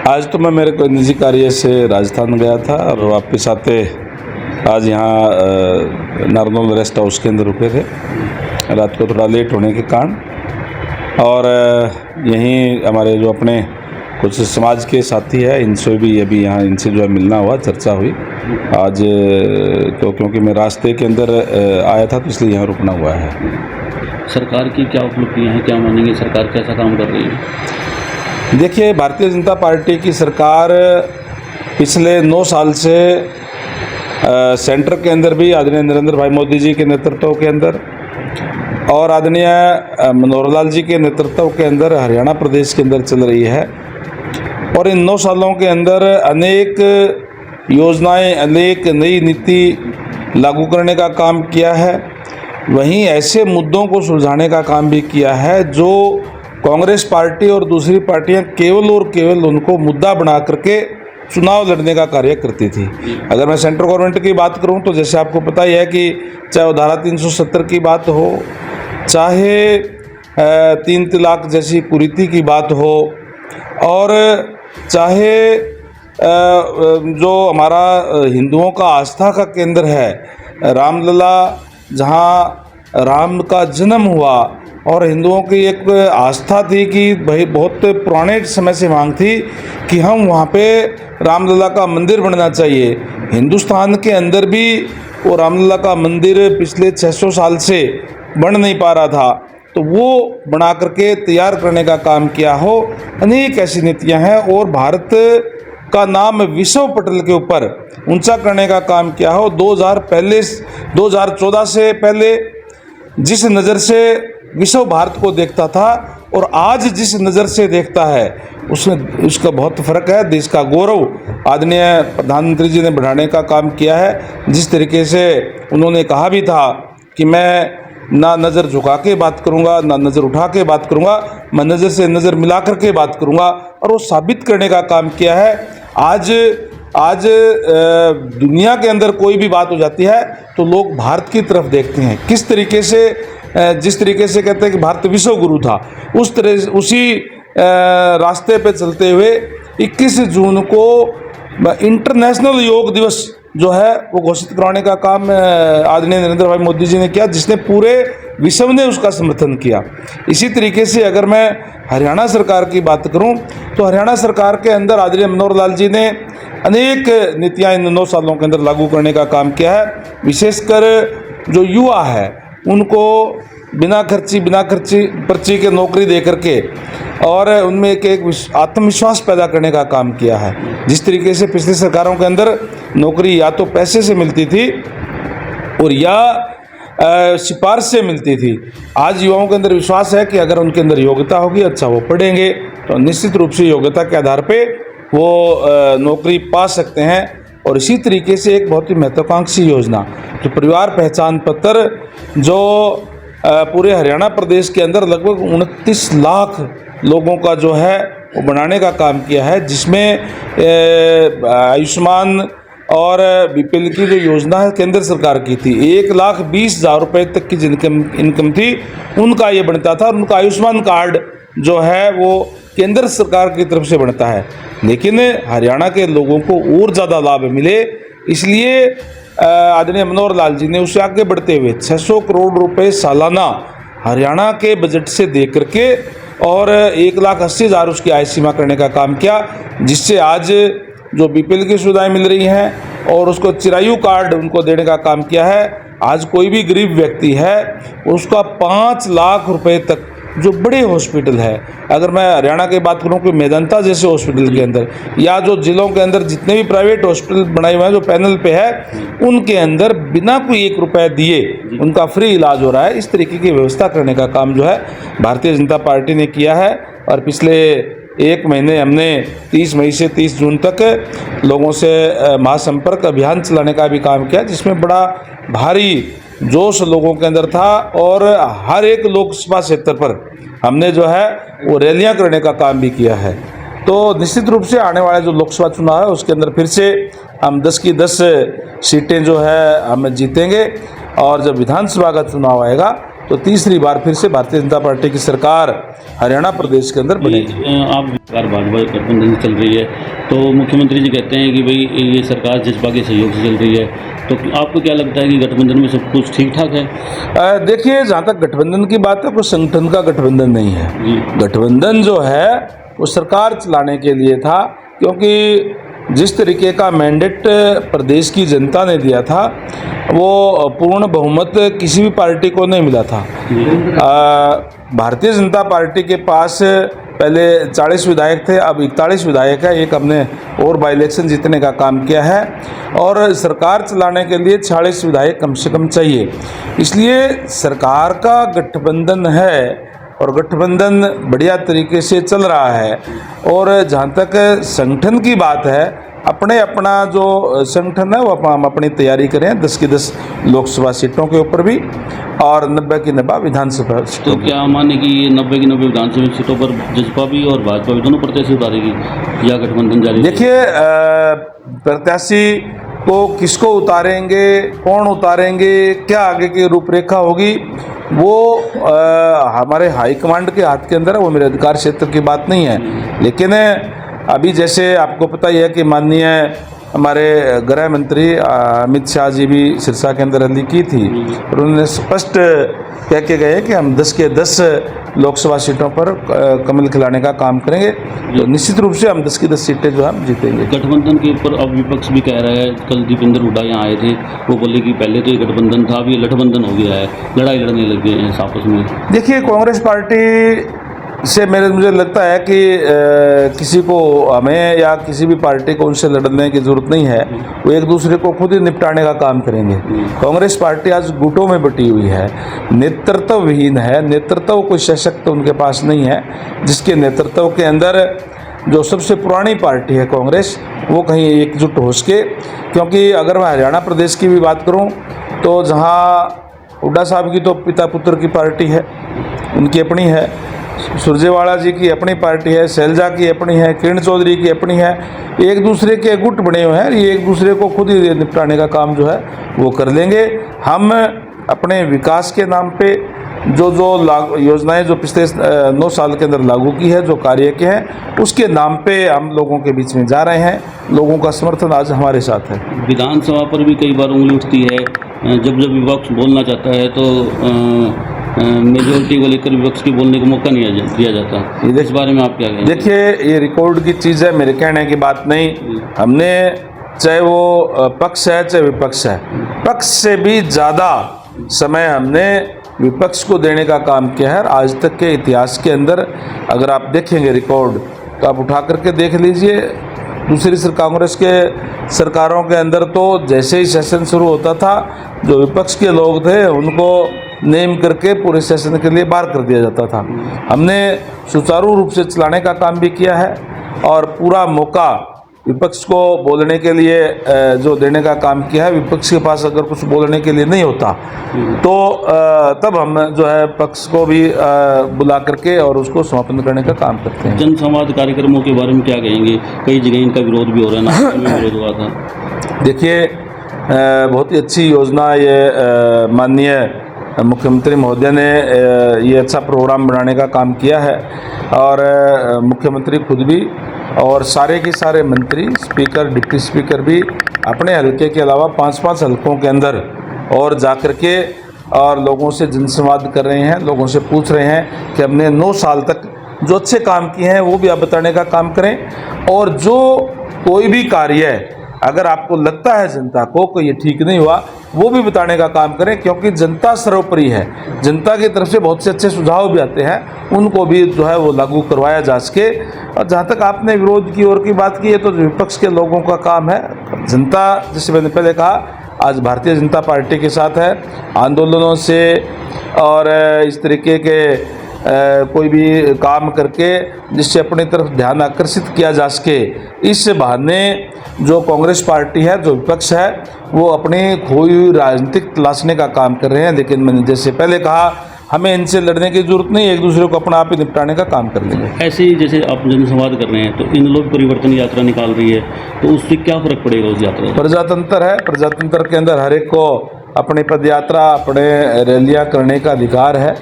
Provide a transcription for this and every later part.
आज तो मैं मेरे कोई निजी कार्य से राजस्थान गया था और वापस आते आज यहाँ नारनौल रेस्ट हाउस के अंदर रुके थे। रात को थोड़ा लेट होने के कारण और यहीं हमारे जो अपने कुछ समाज के साथी हैं इनसे भी अभी यहाँ इनसे जो है मिलना हुआ, चर्चा हुई आज। तो क्योंकि मैं रास्ते के अंदर आया था तो इसलिए यहाँ रुकना हुआ है। सरकार की क्या उपलब्धियाँ हैं, क्या मानेंगे, सरकार कैसा काम कर रही है? देखिए, भारतीय जनता पार्टी की सरकार पिछले 9 साल से सेंटर के अंदर भी आदरणीय नरेंद्र भाई मोदी जी के नेतृत्व के अंदर और आदरणीय मनोहर लाल जी के नेतृत्व के अंदर हरियाणा प्रदेश के अंदर चल रही है। और इन 9 सालों के अंदर अनेक योजनाएं, अनेक नई नीति लागू करने का काम किया है। वहीं ऐसे मुद्दों को सुलझाने का काम भी किया है जो कांग्रेस पार्टी और दूसरी पार्टियां केवल और केवल उनको मुद्दा बना करके चुनाव लड़ने का कार्य करती थी। अगर मैं सेंट्रल गवर्नमेंट की बात करूं तो जैसे आपको पता ही है कि चाहे वो धारा 370 की बात हो, चाहे 3 तलाक जैसी कुरीति की बात हो, और चाहे जो हमारा हिंदुओं का आस्था का केंद्र है रामलला, जहां राम का जन्म हुआ और हिंदुओं की एक आस्था थी कि भाई बहुत पुराने समय से मांग थी कि हम वहाँ पे रामलला का मंदिर बनना चाहिए। हिंदुस्तान के अंदर भी वो रामलला का मंदिर पिछले 600 साल से बन नहीं पा रहा था, तो वो बना करके तैयार करने का काम किया हो। अनेक ऐसी नीतियाँ हैं और भारत का नाम विश्व पटल के ऊपर ऊंचा करने का काम किया हो। 2014 से पहले जिस नज़र से विश्व भारत को देखता था और आज जिस नज़र से देखता है उसमें उसका बहुत फ़र्क है। देश का गौरव आदरणीय प्रधानमंत्री जी ने बढ़ाने का काम किया है। जिस तरीके से उन्होंने कहा भी था कि मैं ना नज़र झुका के बात करूंगा, ना नज़र उठा के बात करूंगा, मैं नज़र से नज़र मिला करके बात करूंगा, और वो साबित करने का काम किया है। आज दुनिया के अंदर कोई भी बात हो जाती है तो लोग भारत की तरफ देखते हैं। किस तरीके से, जिस तरीके से कहते हैं कि भारत विश्व गुरु था, उसी रास्ते पे चलते हुए 21 जून को इंटरनेशनल योग दिवस जो है वो घोषित कराने का काम आदरणीय नरेंद्र भाई मोदी जी ने किया, जिसने पूरे विश्व ने उसका समर्थन किया। इसी तरीके से अगर मैं हरियाणा सरकार की बात करूं तो हरियाणा सरकार के अंदर आदरणीय मनोहर लाल जी ने अनेक नीतियां इन 9 सालों के अंदर लागू करने का काम किया है। विशेषकर जो युवा है उनको बिना खर्ची पर्ची के नौकरी दे करके और उनमें एक आत्मविश्वास पैदा करने का काम किया है। जिस तरीके से पिछली सरकारों के अंदर नौकरी या तो पैसे से मिलती थी और या सिफारिश से मिलती थी, आज युवाओं के अंदर विश्वास है कि अगर उनके अंदर योग्यता होगी, अच्छा वो पढ़ेंगे तो निश्चित रूप से योग्यता के आधार पे वो नौकरी पा सकते हैं। और इसी तरीके से एक बहुत ही महत्वाकांक्षी योजना जो परिवार पहचान पत्र, जो पूरे हरियाणा प्रदेश के अंदर लगभग 29 लाख लोगों का जो है वो बनाने का काम किया है, जिसमें आयुष्मान और बीपीएल की जो योजना है केंद्र सरकार की थी, 1,20,000 रुपये तक की जिनकी इनकम थी उनका ये बनता था, और उनका आयुष्मान कार्ड जो है वो केंद्र सरकार की तरफ से बनता है। लेकिन हरियाणा के लोगों को और ज़्यादा लाभ मिले, इसलिए आदरणीय मनोहर लाल जी ने उससे आगे बढ़ते हुए 600 करोड़ रुपए सालाना हरियाणा के बजट से दे करके और 1,80,000 उसकी आय सीमा करने का काम किया, जिससे आज जो बीपीएल की सुविधाएं मिल रही हैं और उसको चिरायु कार्ड उनको देने का काम किया है। आज कोई भी गरीब व्यक्ति है उसका 5 लाख रुपए तक जो बड़े हॉस्पिटल है, अगर मैं हरियाणा की बात करूं कि मेदांता जैसे हॉस्पिटल के अंदर या जो जिलों के अंदर जितने भी प्राइवेट हॉस्पिटल बनाए हुए हैं जो पैनल पे है, उनके अंदर बिना कोई 1 रुपया दिए उनका फ्री इलाज हो रहा है। इस तरीके की व्यवस्था करने का काम जो है भारतीय जनता पार्टी ने किया है। और पिछले 1 महीने हमने 30 मई से 30 जून तक लोगों से महासंपर्क अभियान चलाने का भी काम किया, जिसमें बड़ा भारी जोश लोगों के अंदर था और हर एक लोकसभा क्षेत्र पर हमने जो है वो रैलियां करने का काम भी किया है। तो निश्चित रूप से आने वाले जो लोकसभा चुनाव है उसके अंदर फिर से हम 10 की 10 सीटें जो है हम जीतेंगे, और जब विधानसभा का चुनाव आएगा तो तीसरी बार फिर से भारतीय जनता पार्टी की सरकार हरियाणा प्रदेश के अंदर बनेगी। आप सरकार भाजपा गठबंधन से चल रही है, तो मुख्यमंत्री जी कहते हैं कि भाई ये सरकार जसपा के सहयोग से चल रही है, तो आपको क्या लगता है कि गठबंधन में सब कुछ ठीक ठाक है? देखिए, जहाँ तक गठबंधन की बात है, कोई संगठन का गठबंधन नहीं है। गठबंधन जो है वो सरकार चलाने के लिए था, क्योंकि जिस तरीके का मैंडेट प्रदेश की जनता ने दिया था वो पूर्ण बहुमत किसी भी पार्टी को नहीं मिला था। भारतीय जनता पार्टी के पास पहले 40 विधायक थे, अब 41 विधायक है। एक हमने और बाई इलेक्शन जीतने का काम किया है, और सरकार चलाने के लिए 40 विधायक कम से कम चाहिए। इसलिए सरकार का गठबंधन है और गठबंधन बढ़िया तरीके से चल रहा है। और जहाँ तक संगठन की बात है, अपना जो संगठन है वो हम अपनी तैयारी करें 10 की 10 लोकसभा सीटों के ऊपर भी और 90 की 90 विधानसभा सीटों। तो क्या माने कि ये 90 की 90 विधानसभा सीटों पर जसपा भी और भाजपा भी दोनों प्रत्याशी उतारेगी या गठबंधन जारी? देखिए, प्रत्याशी को किसको उतारेंगे, कौन उतारेंगे, क्या आगे की रूपरेखा होगी, वो हमारे हाईकमांड के हाथ के अंदर है। वो मेरे अधिकार क्षेत्र की बात नहीं है। लेकिन अभी जैसे आपको पता ही है कि माननीय हमारे गृह मंत्री अमित शाह जी भी सिरसा के अंदर रैली की थी, और उन्होंने स्पष्ट कह के गए कि हम 10 के 10 लोकसभा सीटों पर कमल खिलाने का काम करेंगे। तो निश्चित रूप से हम 10 की 10 सीटें जो हम जीतेंगे। गठबंधन के ऊपर अब विपक्ष भी कह रहा है, कल दीपेंद्र हुड्डा यहाँ आए थे, वो बोले कि पहले तो ये गठबंधन था, अब ये लठबंधन हो गया है, लड़ाई लड़ने लग गए हैं आपस में। देखिए, कांग्रेस पार्टी से मुझे लगता है कि किसी को, हमें या किसी भी पार्टी को उनसे लड़ने की ज़रूरत नहीं है। वो एक दूसरे को खुद ही निपटाने का काम करेंगे। कांग्रेस पार्टी आज गुटों में बटी हुई है, नेतृत्व विहीन है। नेतृत्व कोई सशक्त उनके पास नहीं है, जिसके नेतृत्व के अंदर जो सबसे पुरानी पार्टी है कांग्रेस, वो कहीं एकजुट हो सके। क्योंकि अगर मैं हरियाणा प्रदेश की भी बात करूँ तो जहाँ हुड्डा साहब की तो पिता पुत्र की पार्टी है, उनकी अपनी है, सुरजेवाला जी की अपनी पार्टी है, शैलजा की अपनी है, किरण चौधरी की अपनी है। एक दूसरे के गुट बने हुए हैं, ये एक दूसरे को खुद ही निपटाने का काम जो है वो कर लेंगे। हम अपने विकास के नाम पे जो योजनाएं जो पिछले 9 साल के अंदर लागू की है, जो कार्य के हैं, उसके नाम पे हम लोगों के बीच में जा रहे हैं। लोगों का समर्थन आज हमारे साथ है। विधानसभा पर भी कई बार उंगली उठती है, जब जब विपक्ष बोलना चाहता है तो मेजोरिटी को लेकर विपक्ष की बोलने का मौका नहीं दिया जाता। इस बारे में आप क्या कहेंगे? देखिए, ये रिकॉर्ड की चीज़ है, मेरे कहने की बात नहीं। हमने, चाहे वो पक्ष है चाहे विपक्ष है, पक्ष से भी ज़्यादा समय हमने विपक्ष को देने का काम किया है। आज तक के इतिहास के अंदर अगर आप देखेंगे रिकॉर्ड, तो आप उठा करके देख लीजिए। दूसरी कांग्रेस के सरकारों के अंदर तो जैसे ही सेशन शुरू होता था, जो विपक्ष के लोग थे उनको नेम करके पूरे सेशन के लिए बाहर कर दिया जाता था। हमने सुचारू रूप से चलाने का काम भी किया है, और पूरा मौका विपक्ष को बोलने के लिए जो देने का काम किया है। विपक्ष के पास अगर कुछ बोलने के लिए नहीं होता तो तब हम जो है पक्ष को भी बुला करके और उसको समापन करने का काम करते हैं। जन संवाद कार्यक्रमों के बारे में क्या कहेंगे? कई जगह इनका विरोध भी हो रहा है, नागपुर में विरोध हुआ था। देखिए, बहुत ही अच्छी योजना ये माननीय मुख्यमंत्री महोदय ने ये अच्छा प्रोग्राम बनाने का काम किया है। और मुख्यमंत्री खुद भी और सारे के सारे मंत्री, स्पीकर, डिप्टी स्पीकर भी अपने हलके के अलावा 5-5 हलकों के अंदर और जा कर के और लोगों से जनसंवाद कर रहे हैं, लोगों से पूछ रहे हैं कि हमने 9 साल तक जो अच्छे काम किए हैं वो भी आप बताने का काम करें। और जो कोई भी कार्य अगर आपको लगता है जनता को ये ठीक नहीं हुआ, वो भी बताने का काम करें, क्योंकि जनता सर्वोपरि है। जनता की तरफ से बहुत से अच्छे सुझाव भी आते हैं, उनको भी जो है वो लागू करवाया जा सके। और जहाँ तक आपने विरोध की और की बात की है, तो विपक्ष के लोगों का काम है। जनता, जैसे मैंने पहले कहा, आज भारतीय जनता पार्टी के साथ है। आंदोलनों से और इस तरीके के कोई भी काम करके जिससे अपनी तरफ ध्यान आकर्षित किया जा सके, इस बहाने जो कांग्रेस पार्टी है, जो विपक्ष है, वो अपनी खोई हुई राजनीतिक तलाशने का काम कर रहे हैं। लेकिन मैंने जैसे पहले कहा, हमें इनसे लड़ने की जरूरत नहीं, एक दूसरे को अपना आप ही निपटाने का काम कर लेंगे। ऐसे ही जैसे आप जनसंवाद कर रहे हैं, तो इन लोग परिवर्तन यात्रा निकाल रही है, तो उससे क्या फर्क पड़ेगा उस यात्रा? प्रजातंत्र है, प्रजातंत्र के अंदर हर एक को अपनी पदयात्रा, अपने रैलियां करने का अधिकार है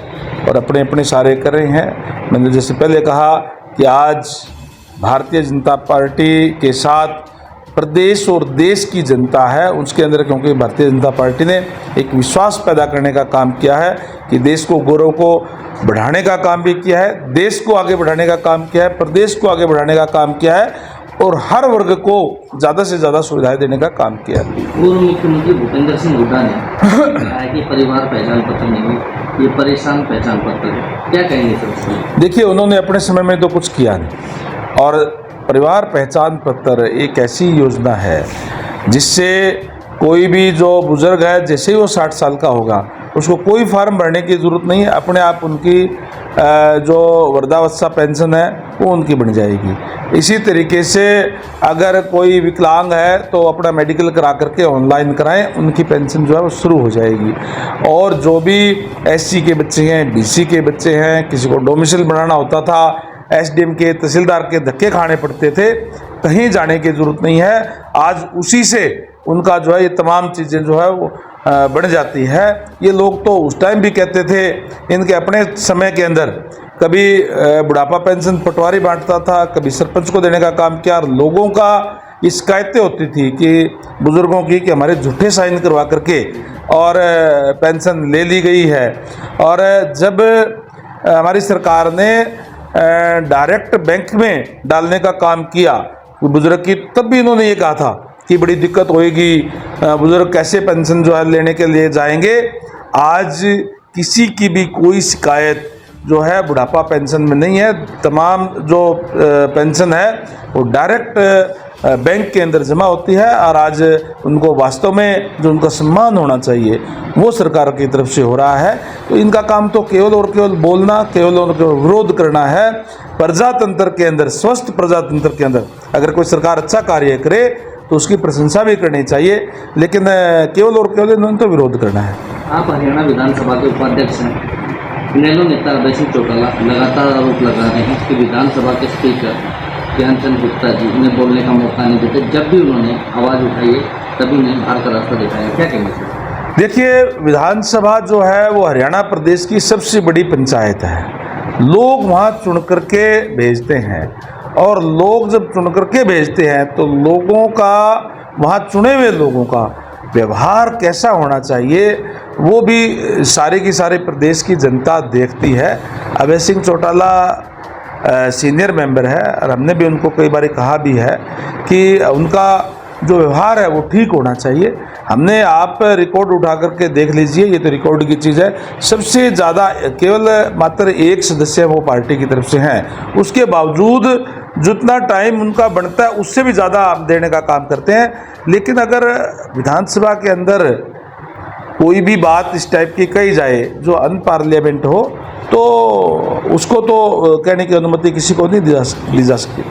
और अपने अपने सारे कर रहे हैं। मैंने जैसे पहले कहा कि आज भारतीय जनता पार्टी के साथ प्रदेश और देश की जनता है, उसके अंदर, क्योंकि भारतीय जनता पार्टी ने एक विश्वास पैदा करने का काम किया है कि देश को, गौरव को बढ़ाने का काम भी किया है, देश को आगे बढ़ाने का काम किया है, प्रदेश को आगे बढ़ाने का काम किया है और हर वर्ग को ज़्यादा से ज़्यादा सुविधाएं देने का काम किया है। पूर्व मुख्यमंत्री भूपेंद्र सिंह हुड्डा ने कहा है कि परिवार पहचान पत्र नहीं है, ये परेशान पहचान पत्र है, क्या कहेंगे सर? देखिए, उन्होंने अपने समय में तो कुछ किया नहीं और परिवार पहचान पत्र एक ऐसी योजना है जिससे कोई भी जो बुजुर्ग है, जैसे ही वो 60 साल का होगा, उसको कोई फार्म भरने की ज़रूरत नहीं है, अपने आप उनकी जो वृद्धावस्था पेंशन है वो उनकी बन जाएगी। इसी तरीके से अगर कोई विकलांग है तो अपना मेडिकल करा करके ऑनलाइन कराएं, उनकी पेंशन जो है वो शुरू हो जाएगी। और जो भी SC के बच्चे हैं, BC के बच्चे हैं, किसी को डोमिसाइल बनाना होता था, SDM के, तहसीलदार के धक्के खाने पड़ते थे, कहीं जाने की ज़रूरत नहीं है। आज उसी से उनका जो है ये तमाम चीज़ें जो है वो बढ़ जाती है। ये लोग तो उस टाइम भी कहते थे, इनके अपने समय के अंदर कभी बुढ़ापा पेंशन पटवारी बांटता था, कभी सरपंच को देने का काम किया और लोगों का ये शिकायतें होती थी कि बुज़ुर्गों की कि हमारे झूठे साइन करवा करके और पेंशन ले ली गई है। और जब हमारी सरकार ने डायरेक्ट बैंक में डालने का काम किया बुजुर्ग की, तब भी इन्होंने ये कहा था कि बड़ी दिक्कत होएगी, बुजुर्ग कैसे पेंशन जो है लेने के लिए जाएंगे। आज किसी की भी कोई शिकायत जो है बुढ़ापा पेंशन में नहीं है। तमाम जो पेंशन है वो डायरेक्ट बैंक के अंदर जमा होती है और आज उनको वास्तव में जो उनका सम्मान होना चाहिए वो सरकार की तरफ से हो रहा है। तो इनका काम तो केवल और केवल बोलना, केवल और केवल विरोध करना है। प्रजातंत्र के अंदर, स्वस्थ प्रजातंत्र के अंदर अगर कोई सरकार अच्छा कार्य करे तो उसकी प्रशंसा भी करनी चाहिए, लेकिन केवल और केवल इन्होंने तो विरोध करना है। आप हरियाणा विधानसभा के उपाध्यक्ष हैं। इनेलो नेता अभय सिंह चौटाला लगातार आरोप लगा रहे हैं कि विधानसभा के स्पीकर ज्ञानचंद गुप्ता जी उन्हें बोलने का मौका नहीं देते, जब भी उन्होंने आवाज़ उठाई है तभी उन्हें बाहर का रास्ता दिखाया। क्या कहेंगे सर? देखिए, विधानसभा जो है वो हरियाणा प्रदेश की सबसे बड़ी पंचायत है। लोग वहाँ चुन करके भेजते हैं और लोग जब चुन करके भेजते हैं तो लोगों का, वहाँ चुने हुए लोगों का व्यवहार कैसा होना चाहिए वो भी सारे की सारे प्रदेश की जनता देखती है। अभय सिंह चौटाला सीनियर मेंबर है और हमने भी उनको कई बार कहा भी है कि उनका जो व्यवहार है वो ठीक होना चाहिए। हमने, आप रिकॉर्ड उठा करके देख लीजिए, ये तो रिकॉर्ड की चीज़ है, सबसे ज़्यादा केवल मात्र एक सदस्य वो पार्टी की तरफ से हैं, उसके बावजूद जितना टाइम उनका बनता है उससे भी ज़्यादा देने का काम करते हैं। लेकिन अगर विधानसभा के अंदर कोई भी बात इस टाइप की कही जाए जो अनपार्लियामेंट हो तो उसको तो कहने की अनुमति किसी को नहीं दी जा सकती।